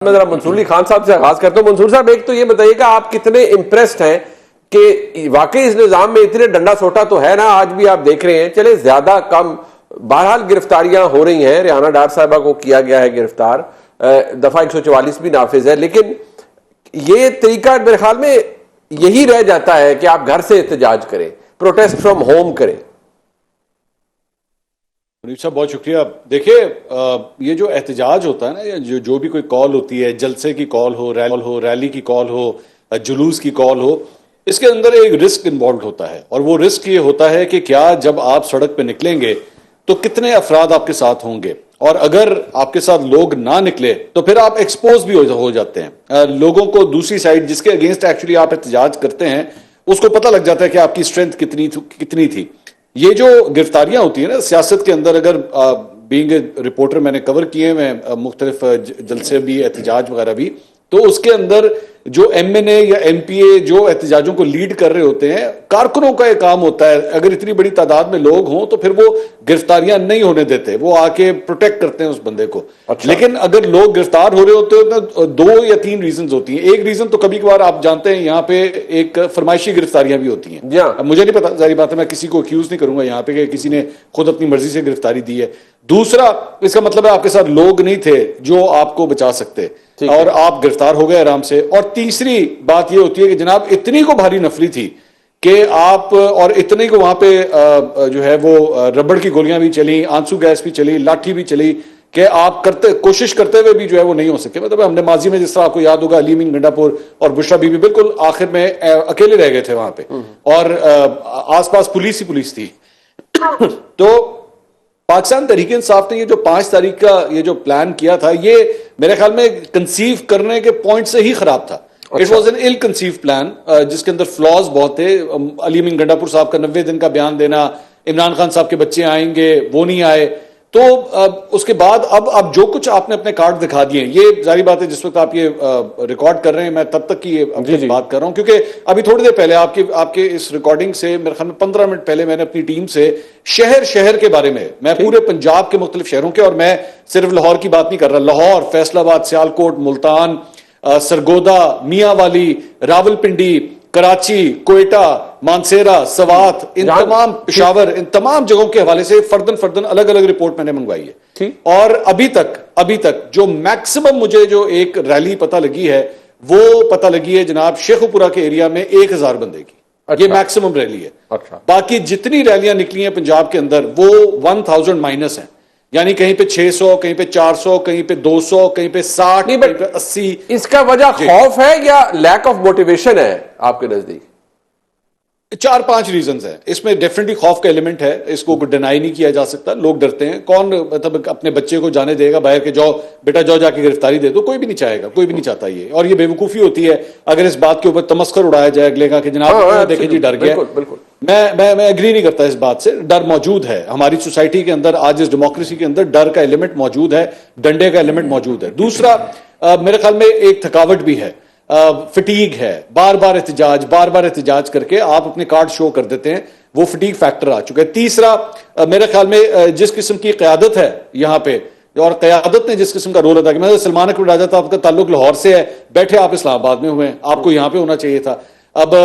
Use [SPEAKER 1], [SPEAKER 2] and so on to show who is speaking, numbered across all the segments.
[SPEAKER 1] میں ذرا منصور علی خان صاحب سے آغاز کرتا ہوں۔ منصور صاحب، ایک تو یہ بتائیے کہ آپ کتنے امپریسڈ ہیں کہ واقعی اس نظام میں اتنے ڈنڈا سوٹا تو ہے نا، آج بھی آپ دیکھ رہے ہیں، چلے زیادہ کم بہرحال گرفتاریاں ہو رہی ہیں، ریحانہ ڈار صاحبہ کو کیا گیا ہے گرفتار، دفعہ 144 بھی نافذ ہے، لیکن یہ طریقہ میرے خیال میں یہی رہ جاتا ہے کہ آپ گھر سے احتجاج کریں، پروٹیسٹ فرام ہوم کریں۔
[SPEAKER 2] منیب صاحب بہت شکریہ۔ دیکھیے یہ جو احتجاج ہوتا ہے نا، یا جو بھی کوئی کال ہوتی ہے، جلسے کی کال ہو، ریلی کی کال ہو، جلوس کی کال ہو، اس کے اندر ایک رسک انوالوڈ ہوتا ہے، اور وہ رسک یہ ہوتا ہے کہ کیا جب آپ سڑک پہ نکلیں گے تو کتنے افراد آپ کے ساتھ ہوں گے، اور اگر آپ کے ساتھ لوگ نہ نکلے تو پھر آپ ایکسپوز بھی ہو جاتے ہیں لوگوں کو۔ دوسری سائڈ جس کے اگینسٹ ایکچولی آپ احتجاج کرتے ہیں اس کو پتہ لگ جاتا ہے کہ آپ کی اسٹرینتھ کتنی تھی۔ یہ جو گرفتاریاں ہوتی ہیں نا سیاست کے اندر، اگر بینگ اے رپورٹر میں نے کور کیے میں مختلف جلسے بھی، احتجاج وغیرہ بھی، تو اس کے اندر جو ایم این اے یا ایم پی اے جو احتجاجوں کو لیڈ کر رہے ہوتے ہیں، کارکنوں کا یہ کام ہوتا ہے، اگر اتنی بڑی تعداد میں لوگ ہوں تو پھر وہ گرفتاریاں نہیں ہونے دیتے، وہ آ کے پروٹیکٹ کرتے ہیں اس بندے کو۔ لیکن اگر لوگ گرفتار ہو رہے ہوتے ہیں تو 2 یا 3 ریزنز ہوتی ہیں۔ ایک ریزن تو کبھی کبھار آپ جانتے ہیں یہاں پہ ایک فرمائشی گرفتاریاں بھی ہوتی ہیں۔ مجھے نہیں پتا، ظاہر بات ہے میں کسی کو ایکیوز نہیں کروں گا یہاں پہ کہ کسی نے خود اپنی مرضی سے گرفتاری دی ہے۔ دوسرا، اس کا مطلب ہے آپ کے ساتھ لوگ نہیں تھے جو آپ کو بچا سکتے اور آپ گرفتار ہو گئے آرام سے۔ اور تیسری بات یہ ہوتی ہے کہ جناب اتنی کو بھاری نفری تھی کہ آپ، اور اتنے کو وہاں پہ جو ہے وہ ربڑ کی گولیاں بھی چلی، آنسو گیس بھی چلی، لاٹھی بھی چلی، کہ آپ کوشش کرتے ہوئے بھی جو ہے وہ نہیں ہو سکے۔ مطلب ہم نے ماضی میں جس طرح آپ کو یاد ہوگا علی امین گنڈا پور اور بشرا بی بی بالکل آخر میں اکیلے رہ گئے تھے وہاں پہ، اور آس پاس پولیس ہی پولیس تھی۔ تو پاکستان تحریک انصاف نے یہ جو 5 تاریخ کا یہ جو پلان کیا تھا، یہ میرے خیال میں کنسیو کرنے کے پوائنٹ سے ہی خراب تھا۔ It was an L conceive plan جس کے اندر فلاز بہت تھے۔ علی امین گنڈا پور صاحب کا 90 دن کا بیان دینا، عمران خان صاحب کے بچے آئیں گے، وہ نہیں آئے، تو اس کے بعد اب جو کچھ آپ نے اپنے کارڈ دکھا دیے، یہ ظاہری بات ہے جس وقت آپ یہ ریکارڈ کر رہے ہیں میں تب تک کی بات کر رہا ہوں، کیونکہ ابھی تھوڑی دیر پہلے آپ کے اس ریکارڈنگ سے میرے خیال میں 15 منٹ پہلے میں نے اپنی ٹیم سے شہر کے بارے میں پورے پنجاب کے مختلف شہروں کے، اور میں صرف لاہور کی بات نہیں کر رہا، لاہور، فیصل آباد، سیالکوٹ، ملتان، سرگودا، میاں والی، راول پنڈی، کراچی، کوئٹہ، مانسیرا، سوات، ان تمام، پشاور، ان تمام جگہوں کے حوالے سے فردن الگ الگ رپورٹ میں نے منگوائی ہے۔ اور ابھی تک جو میکسیمم مجھے جو ایک ریلی پتہ لگی ہے وہ پتہ لگی ہے جناب شیخوپورہ کے ایریا میں 1000 بندے کی، یہ میکسیمم ریلی ہے۔ باقی جتنی ریلیاں نکلی ہیں پنجاب کے اندر وہ 1000 مائنس ہیں، یعنی کہیں پہ 600، کہیں پہ 400، کہیں پہ 200، کہیں پہ 60، کہیں پہ 80۔
[SPEAKER 1] اس کا وجہ خوف ہے یا لیک آف موٹیویشن ہے آپ کے نزدیک؟
[SPEAKER 2] 4-5 ریزنز ہیں اس میں۔ ڈیفینیٹلی خوف کا ایلیمنٹ ہے، اس کو ڈینائی نہیں کیا جا سکتا، لوگ ڈرتے ہیں۔ کون مطلب اپنے بچے کو جانے دے گا باہر کہ جاؤ بیٹا جاؤ جا کے گرفتاری دے دو؟ کوئی بھی نہیں چاہے گا، کوئی بھی نہیں چاہتا یہ، اور یہ بے وقوفی ہوتی ہے اگر اس بات کے اوپر تمسخر اڑایا جائے اگلے کا کہ جناب دیکھیں جی ڈر گیا۔ میں ایگری نہیں کرتا اس بات سے۔ ڈر موجود ہے ہماری سوسائٹی کے اندر، آج اس ڈیموکریسی کے اندر ڈر کا ایلیمنٹ موجود ہے، ڈنڈے کا ایلیمنٹ موجود ہے۔ دوسرا میرے خیال میں ایک تھکاوٹ بھی ہے، فٹیگ ہے، بار بار احتجاج کر کے آپ اپنے کارڈ شو کر دیتے ہیں، وہ فٹیگ فیکٹر آ چکا ہے۔ تیسرا میرے خیال میں جس قسم کی قیادت ہے یہاں پہ، اور قیادت نے جس قسم کا رول ادا کیا، مثلا سلمان اکبر راجہ صاحب کا تعلق لاہور سے ہے، بیٹھے آپ اسلام آباد میں ہوئے ہیں، آپ کو یہاں پہ ہونا چاہیے تھا۔ اب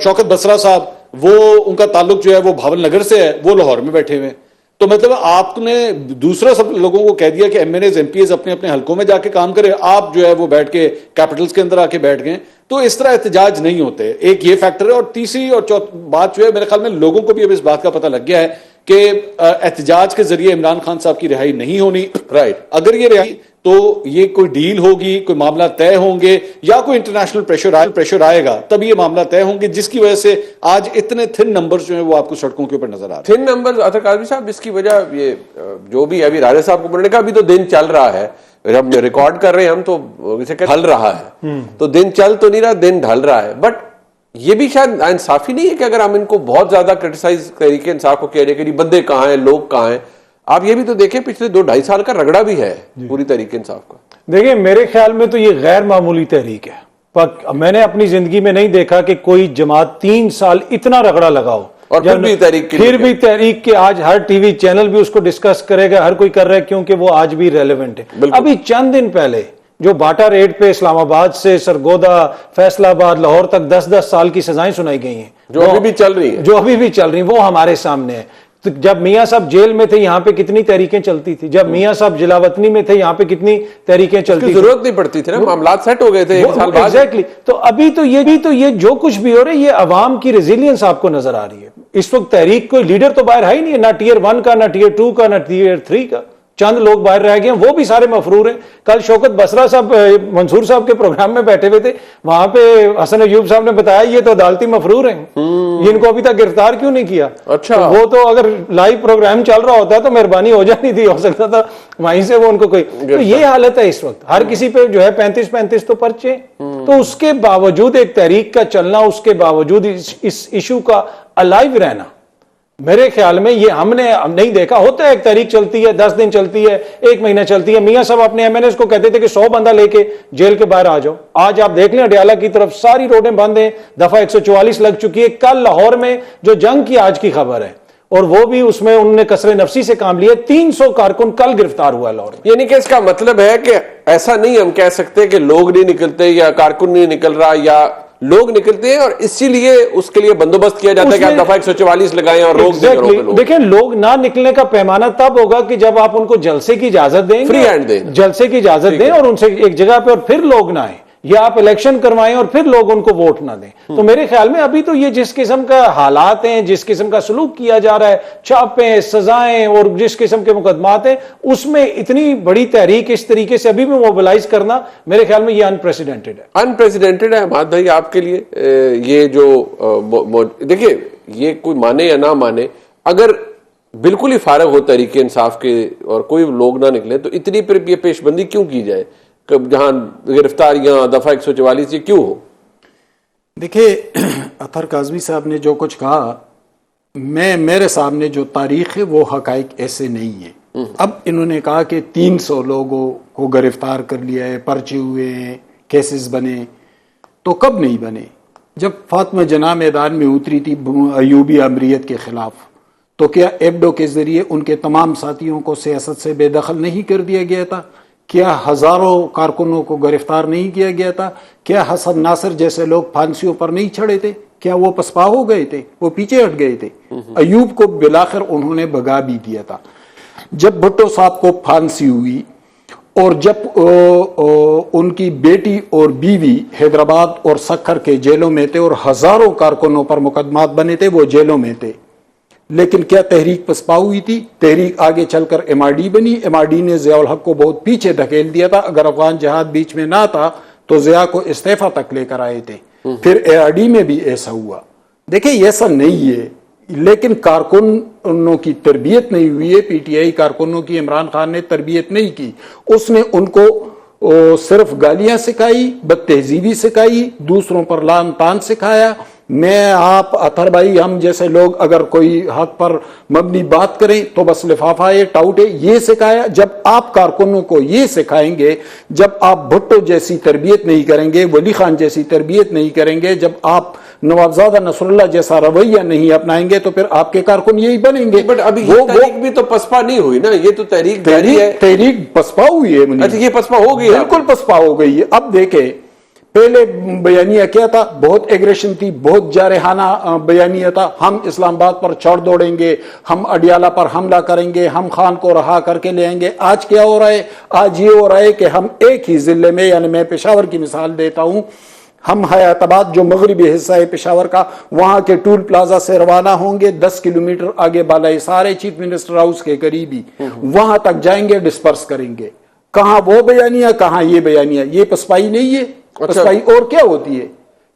[SPEAKER 2] شوکت بسرا صاحب، وہ ان کا تعلق جو ہے وہ بھاول نگر سے ہے، وہ لاہور میں بیٹھے ہوئے ہیں۔ تو مطلب آپ نے دوسرا سب لوگوں کو کہہ دیا کہ M N As M P As اپنے اپنے حلقوں میں جا کے کام کرے، آپ جو ہے وہ بیٹھ کے کیپٹلز کے اندر آ کے بیٹھ گئے۔ تو اس طرح احتجاج نہیں ہوتے، ایک یہ فیکٹر ہے۔ اور تیسری اور چوتھی بات جو ہے میرے خیال میں لوگوں کو بھی اب اس بات کا پتہ لگ گیا ہے کہ احتجاج کے ذریعے عمران خان صاحب کی رہائی نہیں ہونی۔ اگر یہ رہائی تو یہ کوئی ڈیل ہوگی، کوئی معاملہ طے ہوں گے، یا کوئی انٹرنیشنل پریشر آئے گا تب یہ معاملہ طے ہوں گے، جس کی وجہ سے آج اتنے تھن نمبرز جو ہیں وہ آپ کو سڑکوں کے اوپر نظر آ رہے ہیں۔
[SPEAKER 1] تھن نمبرز اطہر قادری صاحب، اس کی وجہ یہ جو بھی ابھی راجہ صاحب کو بولنے کا، ابھی تو دن چل رہا ہے، جب ریکارڈ کر رہے ہیں ہم تو اسے ڈھل رہا ہے، تو دن چل تو نہیں رہا، دن ڈھل رہا ہے، بٹ یہ بھی شاید انصافی نہیں ہے کہ اگر ہم ان کو بہت زیادہ کرٹیسائز تحریک انصاف کو کہہ رہے کہ بندے کہاں ہیں، لوگ کہاں ہیں؟ آپ یہ بھی تو دیکھیں پچھلے 2-2.5 سال کا رگڑا بھی ہے پوری تحریک انصاف کا۔
[SPEAKER 3] دیکھیں میرے خیال میں تو یہ غیر معمولی تحریک ہے، میں نے اپنی زندگی میں نہیں دیکھا کہ کوئی جماعت 3 سال اتنا رگڑا لگاؤ،
[SPEAKER 1] اور پھر بھی
[SPEAKER 3] تحریک کے آج ہر ٹی وی چینل بھی اس کو ڈسکس کرے گا، ہر کوئی کر رہا ہے، کیونکہ وہ آج بھی ریلیونٹ ہے۔ ابھی چند دن پہلے جو باٹا ریڈ پہ اسلام آباد سے سرگودا فیصلہ آباد لاہور تک 10-10 سال کی سزائیں سنائی گئی ہیں
[SPEAKER 1] جو ابھی بھی چل رہی ہیں،
[SPEAKER 3] جو ابھی بھی چل رہی ہیں، وہ ہمارے سامنے ہے. تو جب میاں صاحب جیل میں تھے یہاں پہ کتنی تحریکیں چلتی تھی، جب میاں صاحب جلاوطنی میں تھے یہاں پہ کتنی تحریکیں چلتی تھی،
[SPEAKER 1] ضرورت نہیں پڑتی تھی نا، معاملات سیٹ ہو گئے تھے ایک سال بعد.
[SPEAKER 3] ایگزیکٹلی. تو ابھی تو یہ جو کچھ بھی ہو رہا ہے یہ عوام کی ریزیلینس آپ کو نظر آ رہی ہے. اس وقت تحریک کوئی لیڈر تو باہر ہے ہی نہیں ہے، نہ ٹیئر 1 کا، نہ ٹیئر 2 کا، نہ ٹیئر 3 کا. چند لوگ باہر رہ گئے ہیں، وہ بھی سارے مفرور ہیں. کل شوکت بسرا صاحب منصور صاحب کے پروگرام میں بیٹھے ہوئے تھے، وہاں پہ حسن ایوب صاحب نے بتایا یہ تو عدالتی مفرور ہیں، ان کو ابھی تک گرفتار کیوں نہیں کیا.
[SPEAKER 1] اچھا.
[SPEAKER 3] وہ تو اگر لائیو پروگرام چل رہا ہوتا تو مہربانی ہو جانی تھی، ہو سکتا تھا وہیں سے وہ ان کو کوئی. تو یہ حالت ہے اس وقت، ہر کسی پہ جو ہے 35 تو پرچے. تو اس کے باوجود ایک تحریک کا چلنا، اس کے باوجود اس ایشو کا الائیو رہنا، میرے خیال میں یہ ہم نے نہیں دیکھا. ہوتا ہے ایک تحریک چلتی ہے، 10 دن چلتی ہے، 1 مہینہ چلتی ہے. میاں صاحب اپنے ایم این ایس کو کہتے تھے کہ 100 بندہ لے کے جیل کے باہر آ جاؤ. آج آپ دیکھ لیں اڈیالہ کی طرف ساری روڈیں بند ہیں، دفعہ 144 لگ چکی ہے. کل لاہور میں جو جنگ کی آج کی خبر ہے، اور وہ بھی اس میں انہوں نے کسر نفسی سے کام لیا. 300 کارکن کل گرفتار ہوا ہے لاہور میں.
[SPEAKER 1] یعنی کہ اس کا مطلب ہے کہ ایسا نہیں ہم کہہ سکتے کہ لوگ نہیں نکلتے یا کارکن نہیں نکل رہا، یا لوگ نکلتے ہیں اور اسی لیے اس کے لیے بندوبست کیا جاتا ہے کہ آپ دفعہ 144 لگائیں اور روک دیں.
[SPEAKER 3] دیکھیں لوگ نہ نکلنے کا پیمانہ تب ہوگا کہ جب آپ ان کو جلسے کی اجازت دیں،
[SPEAKER 1] فری ہینڈ دیں،
[SPEAKER 3] جلسے کی اجازت دیں اور ان سے ایک جگہ پہ، اور پھر لوگ نہ آئیں، یا آپ الیکشن کروائیں اور پھر لوگ ان کو ووٹ نہ دیں. تو میرے خیال میں ابھی تو یہ جس قسم کا حالات ہیں، جس قسم کا سلوک کیا جا رہا ہے، چھاپیں، سزائیں اور جس قسم کے مقدمات ہیں، اس میں اتنی بڑی تحریک اس طریقے سے ابھی بھی موبلائز کرنا میرے خیال میں یہ انپریسیڈنٹڈ ہے.
[SPEAKER 1] انپریسیڈنٹڈ ہے حماد بھائی آپ کے لیے. یہ جو دیکھیں یہ کوئی مانے یا نہ مانے، اگر بالکل ہی فارغ ہو تحریک انصاف کے اور کوئی لوگ نہ نکلے تو اتنی پھر یہ پیش بندی کیوں کی جائے کہ جہاں گرفتاریاں دفعہ 144 یہ کیوں ہو؟
[SPEAKER 4] دیکھیے اطہر کاظمی صاحب نے جو کچھ کہا، میرے سامنے جو تاریخ ہے وہ حقائق ایسے نہیں ہیں. اب انہوں نے کہا کہ 300 لوگوں کو گرفتار کر لیا ہے، پرچے ہوئے ہیں، کیسز بنے. تو کب نہیں بنے؟ جب فاطمہ جناح میدان میں اتری تھی ایوبی امریت کے خلاف، تو کیا ایبڈو کے ذریعے ان کے تمام ساتھیوں کو سیاست سے بے دخل نہیں کر دیا گیا تھا؟ کیا ہزاروں کارکنوں کو گرفتار نہیں کیا گیا تھا؟ کیا حسن ناصر جیسے لوگ پھانسیوں پر نہیں چڑھے تھے؟ کیا وہ پسپا ہو گئے تھے؟ وہ پیچھے ہٹ گئے تھے؟ ایوب کو بالآخر انہوں نے بھگا بھی دیا تھا. جب بھٹو صاحب کو پھانسی ہوئی اور جب ان کی بیٹی اور بیوی حیدرآباد اور سکھر کے جیلوں میں تھے اور ہزاروں کارکنوں پر مقدمات بنے تھے، وہ جیلوں میں تھے. لیکن کیا تحریک پسپا ہوئی تھی؟ تحریک آگے چل کر ایم آر ڈی بنی. ایم آر ڈی نے ضیاء الحق کو بہت پیچھے دھکیل دیا تھا. اگر افغان جہاد بیچ میں نہ تھا تو ضیاء کو استعفیٰ تک لے کر آئے تھے. پھر اے آر ڈی میں بھی ایسا ہوا. دیکھیں یہ ایسا نہیں ہے، لیکن کارکنوں کی تربیت نہیں ہوئی ہے. پی ٹی آئی کارکنوں کی عمران خان نے تربیت نہیں کی. اس نے ان کو صرف گالیاں سکھائی، بد تہذیبی سکھائی، دوسروں پر لعن طعن سکھایا. میں آپ اطہر بھائی ہم جیسے لوگ اگر کوئی حق پر مبنی بات کریں تو بس لفافہ ہے، ٹاؤٹ ہے، یہ سکھایا. جب آپ کارکنوں کو یہ سکھائیں گے، جب آپ بھٹو جیسی تربیت نہیں کریں گے، ولی خان جیسی تربیت نہیں کریں گے، جب آپ نوابزادہ نصر اللہ جیسا رویہ نہیں اپنائیں گے تو پھر آپ کے کارکن یہی بنیں گے.
[SPEAKER 1] بٹ ابھی یہ تحریک بھی تو پسپا نہیں ہوئی نا، یہ تو تحریک جاری ہے.
[SPEAKER 4] تحریک پسپا ہوئی ہے.
[SPEAKER 1] اچھا یہ پسپا ہو گئی؟
[SPEAKER 4] بالکل پسپا ہو گئی ہے. اب دیکھیں پہلے بیانیہ کیا تھا؟ بہت ایگریشن تھی، بہت جارحانہ بیانیہ تھا. ہم اسلام آباد پر چڑھ دوڑیں گے، ہم اڈیالہ پر حملہ کریں گے، ہم خان کو رہا کر کے لے آئیں گے. آج کیا ہو رہا ہے؟ آج یہ ہو رہا ہے کہ ہم ایک ہی ضلع میں، یعنی میں پشاور کی مثال دیتا ہوں، ہم حیات آباد جو مغربی حصہ ہے پشاور کا، وہاں کے ٹول پلازا سے روانہ ہوں گے. 10 کلومیٹر آگے بالا سارے چیف منسٹر ہاؤس کے قریبی، وہاں تک جائیں گے، ڈسپرس کریں گے. کہاں وہ بیانیہ، کہاں یہ بیانیہ؟ یہ پسپائی نہیں ہے. پسپائی اور کیا ہوتی ہے؟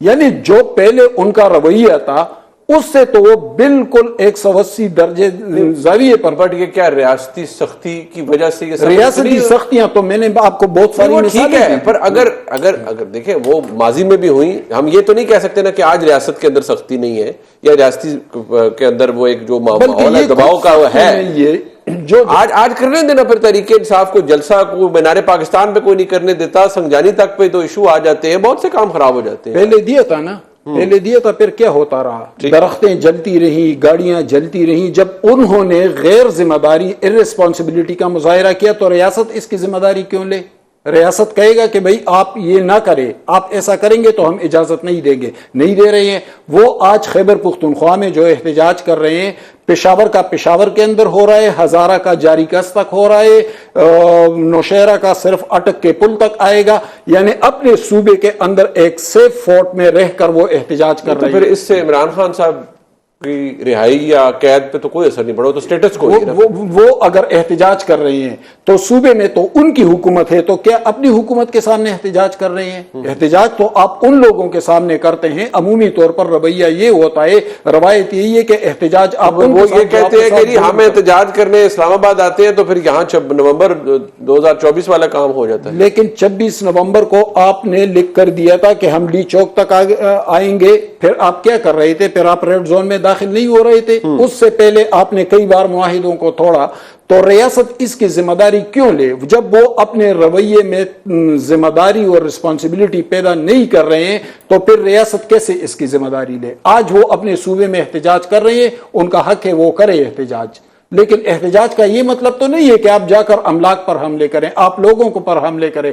[SPEAKER 4] یعنی جو پہلے ان کا رویہ تھا اس سے تو وہ بالکل 180 درجے زاویے پر.
[SPEAKER 1] بٹ یہ کیا ریاستی سختی کی وجہ سے؟ یہ
[SPEAKER 4] ریاستی سختیاں تو میں نے آپ کو بہت ساری
[SPEAKER 1] ٹھیک ہے، پر اگر دیکھیں وہ ماضی میں بھی ہوئی. ہم یہ تو نہیں کہہ سکتے نا کہ آج ریاست کے اندر سختی نہیں ہے، یا ریاستی کے اندر وہ ایک جو ماحول ہے دباؤ کا وہ ہے. جو آج کرنے دینا پھر تحریک انصاف کو جلسہ کو مینار پاکستان پہ کوئی نہیں کرنے دیتا، سنجانی تک پہ تو ایشو آ جاتے ہیں، بہت سے کام خراب ہو جاتے ہیں.
[SPEAKER 4] پہلے دیا تھا نا، پہلے دیا تھا، پھر کیا ہوتا رہا؟ درختیں جلتی رہی، گاڑیاں جلتی رہی. جب انہوں نے غیر ذمہ داری، ارریسپانسبلٹی کا مظاہرہ کیا تو ریاست اس کی ذمہ داری کیوں لے؟ ریاست کہے گا کہ بھئی آپ یہ نہ کریں، آپ ایسا کریں گے تو ہم اجازت نہیں دیں گے، نہیں دے رہے ہیں۔ وہ آج خیبر پختونخوا میں جو احتجاج کر رہے ہیں، پشاور کا پشاور کے اندر ہو رہا ہے، ہزارہ کا جاری کس تک ہو رہا ہے، نوشہرہ کا صرف اٹک کے پل تک آئے گا، یعنی اپنے صوبے کے اندر ایک سیف فورٹ میں رہ کر وہ احتجاج کر رہے ہیں۔
[SPEAKER 1] تو پھر اس سے عمران خان صاحب کی رہائی یا قید پہ تو کوئی اثر نہیں پڑا، تو سٹیٹس کو
[SPEAKER 4] وہ اگر احتجاج کر رہے ہیں تو صوبے میں تو ان کی حکومت ہے، تو کیا اپنی حکومت کے سامنے احتجاج کر رہے ہیں؟ احتجاج تو آپ ان لوگوں کے سامنے کرتے ہیں۔ عمومی طور پر رویہ یہ ہوتا ہے، روایت یہی ہے کہ احتجاج آپ
[SPEAKER 1] وہ یہ کہتے ہیں کہ جی ہم احتجاج کرنے اسلام آباد آتے ہیں تو پھر یہاں نومبر 2024 والا کام ہو جاتا ہے۔
[SPEAKER 4] لیکن 26 نومبر کو آپ نے لکھ کر دیا تھا کہ ہم ڈی چوک تک آئیں گے، پھر آپ کیا کر رہے تھے؟ پھر آپ ریڈ زون میں داخل نہیں ہو رہے تھے۔ اس سے پہلے آپ نے کئی بار معاہدوں کو توڑا، تو ریاست اس کی ذمہ داری کیوں لے؟ جب وہ اپنے رویے میں ذمہ داری اور رسپانسبلٹی پیدا نہیں کر رہے ہیں تو پھر ریاست کیسے اس کی ذمہ داری لے؟ آج وہ اپنے صوبے میں احتجاج کر رہے ہیں، ان کا حق ہے وہ کرے احتجاج، لیکن احتجاج کا یہ مطلب تو نہیں ہے کہ آپ جا کر املاک پر حملے کریں، آپ لوگوں کو پر حملے کریں۔